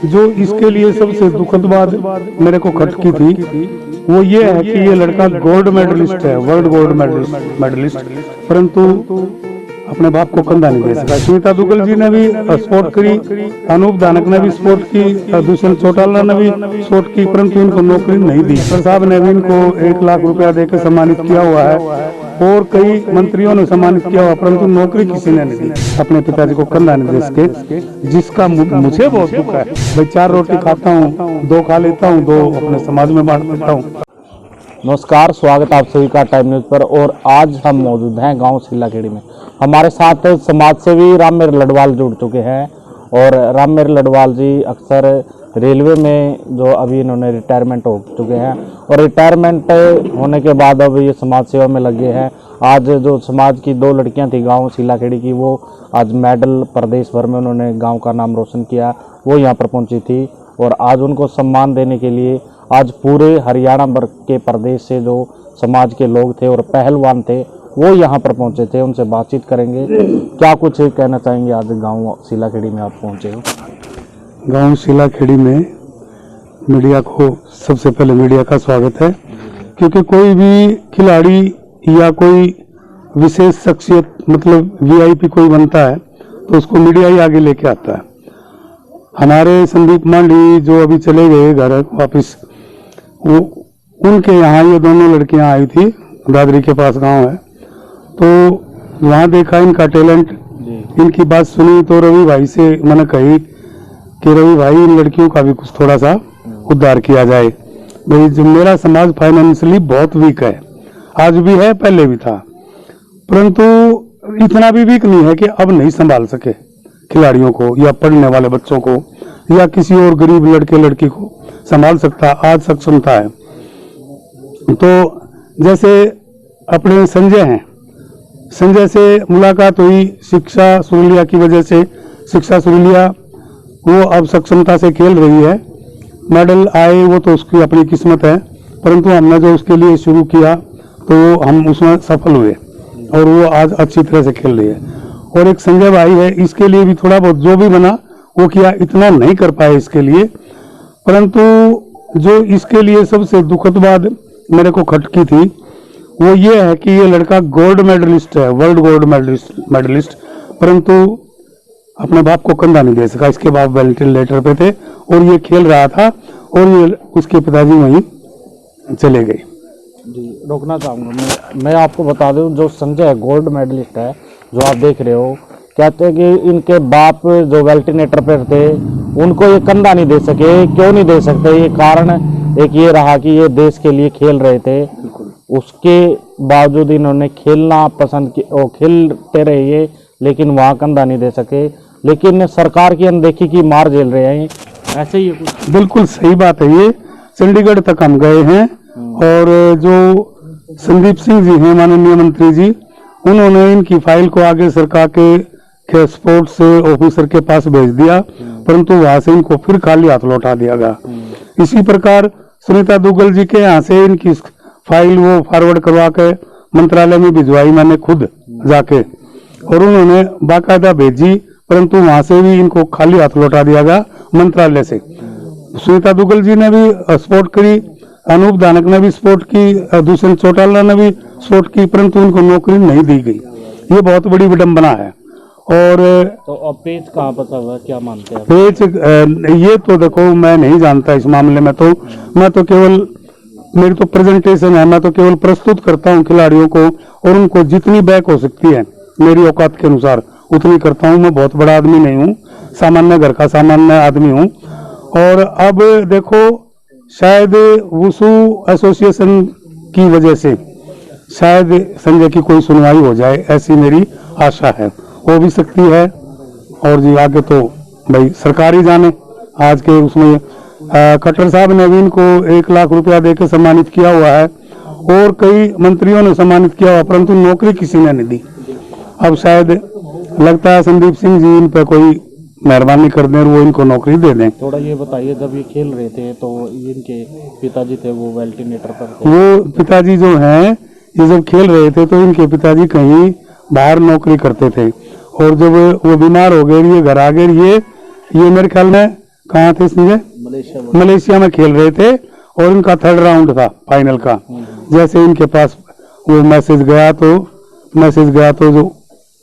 जो इसके लिए सबसे दुखद बात मेरे को खटकी थी वो ये है कि ये लड़का गोल्ड मेडलिस्ट है, वर्ल्ड गोल्ड मेडलिस्ट, परंतु अपने बाप को कंधा नहीं दे सका। सुनीता दुग्गल जी ने भी स्पोर्ट करी, अनूप धानक ने भी स्पोर्ट की, दुष्यंत चौटाला ने भी स्पोर्ट की, परंतु इनको नौकरी नहीं दी। सर साहब ने भी इनको 1 लाख रुपया देकर सम्मानित किया हुआ है और कई मंत्रियों ने सम्मानित किया हुआ, परंतु नौकरी किसी ने नहीं दी। अपने पिताजी को कंधा नहीं दे सके, जिसका मुझे बहुत दुख है। भाई 4 रोटी खाता हूँ, 2 खा लेता हूँ, 2 अपने समाज में बांट देता हूँ। नमस्कार, स्वागत आप सभी का टाइम न्यूज पर। और आज हम मौजूद हैं गांव सिल्लाखेड़ी में। हमारे साथ समाज सेवी राममेर लडवाल जुड़ चुके हैं और राममेर लडवाल जी अक्सर रेलवे में जो अभी इन्होंने रिटायरमेंट हो चुके हैं और रिटायरमेंट होने के बाद अब ये समाज सेवा में लगे हैं। आज जो समाज की 2 लड़कियां थी गांव सिल्लाखेड़ी की, वो आज मेडल प्रदेश भर में उन्होंने गांव का नाम रोशन किया, वो यहां पर पहुंची थी और आज उनको सम्मान देने के लिए आज पूरे हरियाणा भर के प्रदेश से जो समाज के लोग थे और पहलवान थे वो यहाँ पर पहुँचे थे। उनसे बातचीत करेंगे। क्या कुछ कहना चाहेंगे, आज गांव सिल्लाखेड़ी में आप पहुँचे हो? गांव सिल्लाखेड़ी में मीडिया को सबसे पहले मीडिया का स्वागत है, क्योंकि कोई भी खिलाड़ी या कोई विशेष शख्सियत मतलब वीआईपी कोई बनता है तो उसको मीडिया ही आगे लेके आता है। हमारे संदीप मांडी जो अभी चले गए घर वापिस, वो उनके यहाँ ये दोनों लड़कियां आई थी, दादरी के पास गांव है, तो वहाँ देखा इनका टैलेंट, इनकी बात सुनी तो रवि भाई से मैंने कही कि रवि भाई इन लड़कियों का भी कुछ थोड़ा सा उद्धार किया जाए। भाई जो मेरा समाज फाइनेंशियली बहुत वीक है, आज भी है, पहले भी था, परंतु इतना भी वीक नहीं है कि अब नहीं संभाल सके खिलाड़ियों को या पढ़ने वाले बच्चों को या किसी और गरीब लड़के लड़की को संभाल सकता। आज सक्षमता है। तो जैसे अपने संजय हैं, संजय से मुलाकात हुई शिक्षा सुरलिया की वजह से। शिक्षा सुरलिया वो अब सक्षमता से खेल रही है, मेडल आए वो तो उसकी अपनी किस्मत है, परंतु हमने जो उसके लिए शुरू किया तो हम उसमें सफल हुए और वो आज अच्छी तरह से खेल रही है। और एक संजय भाई है, इसके लिए भी थोड़ा बहुत जो भी बना वो किया, इतना नहीं कर पाए इसके लिए, परंतु जो इसके लिए सबसे दुखद बात मेरे को खटकी थी वो ये है कि ये लड़का गोल्ड मेडलिस्ट है, वर्ल्ड गोल्ड मेडलिस्ट, परंतु अपने बाप को कंधा नहीं दे सका। इसके बाप वेंटिलेटर पे थे और ये खेल रहा था और ये उसके पिताजी वहीं चले गए। जी, रोकना चाहूँगा मैं आपको बता दूं, जो संजय गोल्ड मेडलिस्ट है जो आप देख रहे हो, कहते हैं कि इनके बाप जो वेंटिलेटर पर थे उनको ये कंधा नहीं दे सके। क्यों नहीं दे सकते? ये कारण एक ये रहा कि ये देश के लिए खेल रहे थे, उसके बावजूद इन्होंने खेलना पसंद किया और खेलते रहे ये, लेकिन वहाँ कंधा नहीं दे सके, लेकिन सरकार की अनदेखी की मार झेल रहे हैं। ऐसे ही कुछ बिल्कुल सही बात है। ये चंडीगढ़ तक हम गए हैं और जो संदीप सिंह जी हैं माननीय मंत्री जी, उन्होंने इनकी फाइल को आगे सरकार के स्पोर्ट्स ऑफिसर के पास भेज दिया, परंतु वहां से इनको फिर खाली हाथ लौटा दिया गया। इसी प्रकार सुनीता दुग्गल जी के यहाँ से इनकी फाइल वो फॉरवर्ड करवा के मंत्रालय में भिजवाई, मैंने खुद जाके, और उन्होंने बाकायदा भेजी, परंतु वहां से भी इनको खाली हाथ लौटा दिया गया मंत्रालय से। सुनीता दुग्गल जी ने भी स्पोर्ट करी, अनूप धानक ने भी स्पोर्ट की, दुष्यंत चौटाला ने भी स्पोर्ट की, परंतु उनको नौकरी नहीं दी गई। ये बहुत बड़ी विडंबना है। और तो अब पेज कहाँ फंसा हुआ, क्या मानते हैं? पेज ये तो देखो मैं नहीं जानता इस मामले में, तो मैं तो केवल, मेरी तो प्रेजेंटेशन है, मैं तो केवल प्रस्तुत करता हूँ खिलाड़ियों को और उनको जितनी बैक हो सकती है मेरी औकात के अनुसार उतनी करता हूँ। मैं बहुत बड़ा आदमी नहीं हूँ, सामान्य घर का सामान्य आदमी हूँ। और अब देखो, शायद वुशु एसोसिएशन की वजह से शायद संजय की कोई सुनवाई हो जाए, ऐसी मेरी आशा है। हो भी सकती है, और जी आगे तो भाई सरकार ही जाने। आज के उसमें खट्टर साहब ने भी इनको 1 लाख रुपया देकर सम्मानित किया हुआ है और कई मंत्रियों ने सम्मानित किया हुआ, परंतु नौकरी किसी ने नहीं दी। अब शायद लगता है संदीप सिंह जी इन पर कोई मेहरबानी कर दें और वो इनको नौकरी दे दें। थोड़ा ये बताइए, जब ये खेल रहे थे तो इनके पिताजी थे वो वेंटिलेटर पर थे? वो पिताजी जो हैं, ये जब खेल रहे थे तो इनके पिताजी कहीं बाहर नौकरी करते थे, और जब वो बीमार हो गए, ये घर आ गए, ये मेरे ख्याल में कहाँ थे संजय? मलेशिया में खेल रहे थे और इनका थर्ड राउंड था फाइनल का। जैसे इनके पास वो मैसेज गया तो जो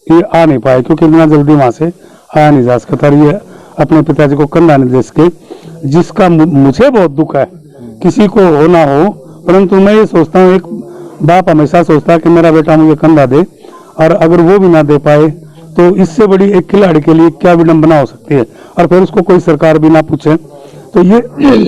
ये आ नहीं पाए, क्योंकि इतना जल्दी वहां से आया नहीं जा सकता। ये अपने पिताजी को कंधा नहीं दे सके, जिसका मुझे बहुत दुख है। किसी को हो ना हो, परंतु मैं ये सोचता हूँ, एक बाप हमेशा सोचता है कि मेरा बेटा मुझे कंधा दे, और अगर वो भी ना दे पाए तो इससे बड़ी एक खिलाड़ी के लिए क्या विडंबना हो सकती है, और फिर उसको कोई सरकार भी ना पूछे। तो ये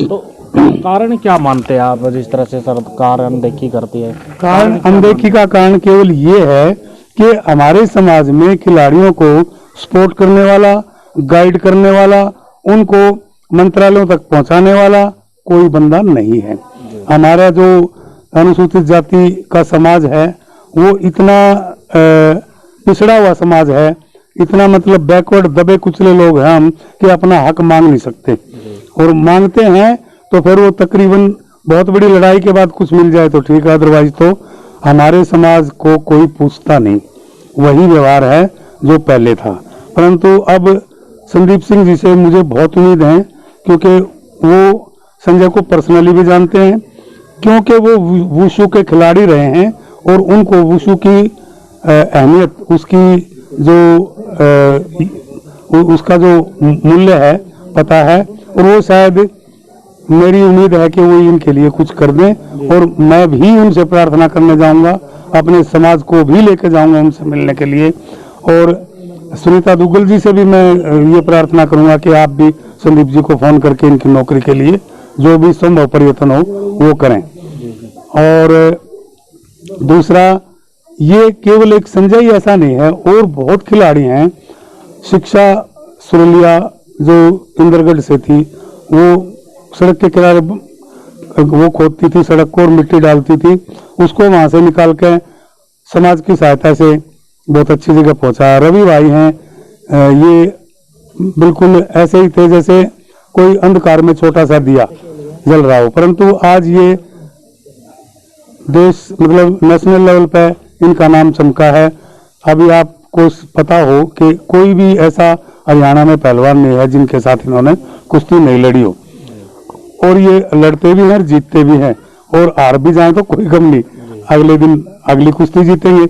तो कारण क्या मानते हैं आप, जिस तरह से सरकार अनदेखी करती है? कारण अनदेखी का कारण केवल ये है कि हमारे समाज में खिलाड़ियों को सपोर्ट करने वाला, गाइड करने वाला, उनको मंत्रालयों तक पहुंचाने वाला कोई बंदा नहीं है। हमारा जो अनुसूचित जाति का समाज है वो इतना पिछड़ा हुआ समाज है, इतना मतलब बैकवर्ड दबे कुचले लोग हैं हम, कि अपना हक मांग नहीं सकते, और मांगते हैं तो फिर वो तकरीबन बहुत बड़ी लड़ाई के बाद कुछ मिल जाए तो ठीक है, अदरवाइज तो हमारे समाज को कोई पूछता नहीं। वही व्यवहार है जो पहले था। परंतु अब संदीप सिंह जी से मुझे बहुत उम्मीद है, क्योंकि वो संजय को पर्सनली भी जानते हैं, क्योंकि वो वुशु के खिलाड़ी रहे हैं और उनको वुशु की अहमियत, उसकी जो उसका जो मूल्य है पता है, और वो शायद मेरी उम्मीद है कि वो इनके लिए कुछ कर दें। और मैं भी उनसे प्रार्थना करने जाऊंगा, अपने समाज को भी लेकर जाऊंगा उनसे मिलने के लिए। और सुनीता दुग्गल जी से भी मैं ये प्रार्थना करूंगा कि आप भी संदीप जी को फोन करके इनकी नौकरी के लिए जो भी संभव प्रयत्न हो वो करें। और दूसरा, ये केवल एक संजय ही ऐसा नहीं है, और बहुत खिलाड़ी हैं। शिक्षा सुरलिया जो इंद्रगढ़ से थी, वो सड़क के किनारे वो खोदती थी सड़क को और मिट्टी डालती थी, उसको वहां से निकाल के समाज की सहायता से बहुत अच्छी जगह पहुंचा। रवि भाई हैं, ये बिल्कुल ऐसे ही थे जैसे कोई अंधकार में छोटा सा दिया जल रहा हो, परंतु आज ये देश मतलब नेशनल लेवल पे इनका नाम चमका है। अभी आपको पता हो कि कोई भी ऐसा हरियाणा में पहलवान नहीं है जिनके साथ इन्होंने कुश्ती नहीं लड़ी हो, और ये लड़ते भी हैं, जीतते भी हैं, और हार भी जाए तो कोई गम नहीं, अगले दिन अगली कुश्ती जीतेंगे।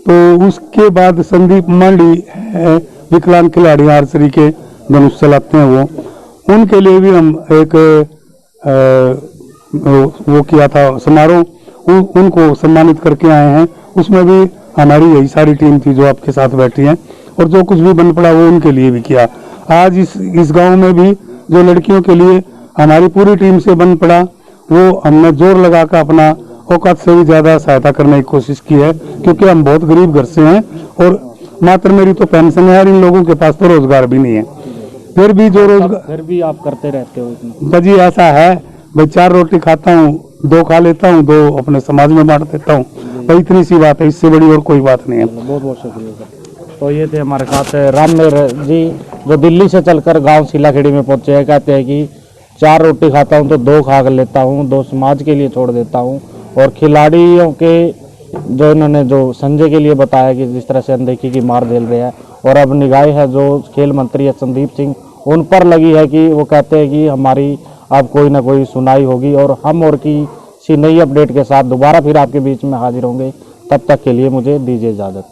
तो उसके बाद संदीप मांडी है, विकलांग खिलाड़ी आर्चरी के धनुष चलाते हैं, वो उनके लिए भी हम एक वो किया था समारोह, उनको सम्मानित करके आए हैं। उसमें भी हमारी यही सारी टीम थी जो आपके साथ बैठी है, और जो कुछ भी बन पड़ा वो उनके लिए भी किया। आज इस गांव में भी जो लड़कियों के लिए हमारी पूरी टीम से बन पड़ा, वो हमने जोर लगाकर अपना औकात से भी ज्यादा सहायता करने की कोशिश की है, क्योंकि हम बहुत गरीब घर से हैं, और मात्र मेरी तो पेंशन है, इन लोगों के पास तो रोजगार भी नहीं है। फिर भी जो रोजगार फिर भी आप करते रहते हो इतना? बजी ऐसा है भाई, 4 रोटी खाता हूँ, 2 खा लेता हूँ, 2 अपने समाज में बांट देता हूँ, भाई इतनी सी बात है, इससे बड़ी और कोई बात नहीं है। बहुत बहुत शुक्रिया सर। तो ये थे हमारे साथ राममेर जी, जो दिल्ली से चलकर गांव सिलाखेड़ी में पहुंचे हैं। कहते हैं कि 4 रोटी खाता हूं तो 2 खा कर लेता हूं, 2 समाज के लिए छोड़ देता हूं। और खिलाड़ियों के जो इन्होंने जो संजय के लिए बताया कि जिस तरह से अनदेखी की मार झेल रहे हैं, और अब निगाह है जो खेल मंत्री है संदीप सिंह उन पर लगी है, कि वो कहते हैं कि हमारी अब कोई ना कोई सुनाई होगी, और हम और किसी नई अपडेट के साथ दोबारा फिर आपके बीच में हाजिर होंगे। तब तक के लिए मुझे दीजिए इजाज़त।